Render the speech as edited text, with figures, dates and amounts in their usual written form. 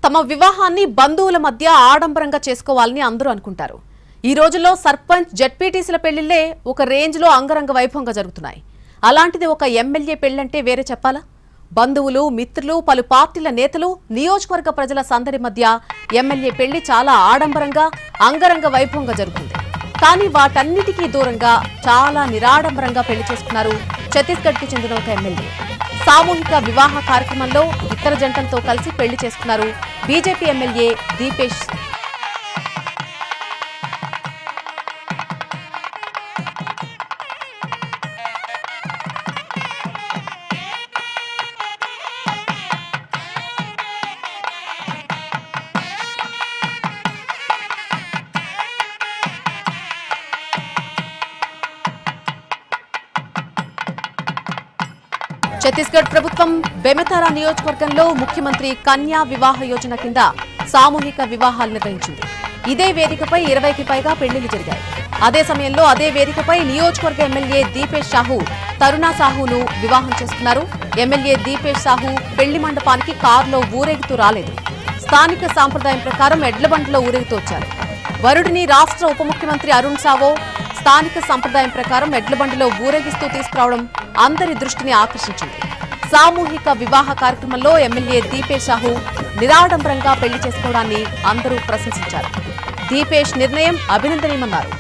తమ వివాహాన్ని బంధువుల మధ్య ఆడంబరంగా చేసుకోవాలని అందరూ అనుకుంటారు. ఈ రోజుల్లో సర్పంచ్ జెడ్పీటీసీల పెళ్లిళ్లే ఒక రేంజ్ లో అంగరంగ వైభవంగా జరుగుతున్నాయి. అలాంటిది ఒక ఎమ్మెల్యే పెళ్లంటే వేరే చెప్పాలా? బంధువులు, మిత్రులు, పలు పార్టీల నేతలు, నియోజకవర్గ ప్రజల సందడి మధ్య ఎమ్మెల్యే పెళ్లి చాలా ఆడంబరంగా, అంగరంగ వైభవంగా జరుగుతుంది. కానీ వాటన్నిటికీ దూరంగా చాలా నిరాడంబరంగా పెళ్లి చేసుకున్నారు ఛత్తీస్గఢ్ కి చెందిన ఒక ఎమ్మెల్యే. సామూహిక వివాహ కార్యక్రమంలో ఇతర జంటలతో కలిసి పెళ్లి చేసుకున్నారు బీజేపీ ఎమ్మెల్యే దీపేష్. ఛత్తీస్గఢ్ ప్రభుత్వం బెమెతారా నియోజకవర్గంలో ముఖ్యమంత్రి కన్యా వివాహ యోజన కింద సామూహిక వివాహాలు నిర్వహించింది. ఇదే వేదికపై 20కి పైగా పెళ్లిళ్లు జరిగాయి. అదే సమయంలో అదే వేదికపై నియోజకవర్గ ఎమ్మెల్యే దీపేష్ సాహు తరుణా సాహును వివాహం చేసుకున్నారు. ఎమ్మెల్యే దీపేష్ సాహు పెళ్లి మండపానికి కారులో ఊరేగుతూ రాలేదు. స్థానిక సాంప్రదాయం ప్రకారం ఎడ్లబండిలో ఊరేగుతూ వచ్చారు. వరుడిని రాష్ట్ర ఉప ముఖ్యమంత్రి అరుణ్ సావో స్థానిక సంప్రదాయం ప్రకారం ఎడ్లబండిలో ఊరేగిస్తూ తీసుకురావడం అందరి దృష్టిని ఆకర్షించింది. సామూహిక వివాహ కార్యక్రమంలో ఎమ్మెల్యే దీపేష్ సాహు నిరాడంబరంగా పెళ్లి చేసుకోవడాన్ని అందరూ ప్రశంసించారు. దీపేష్ నిర్ణయం అభినందనీయమన్నారు.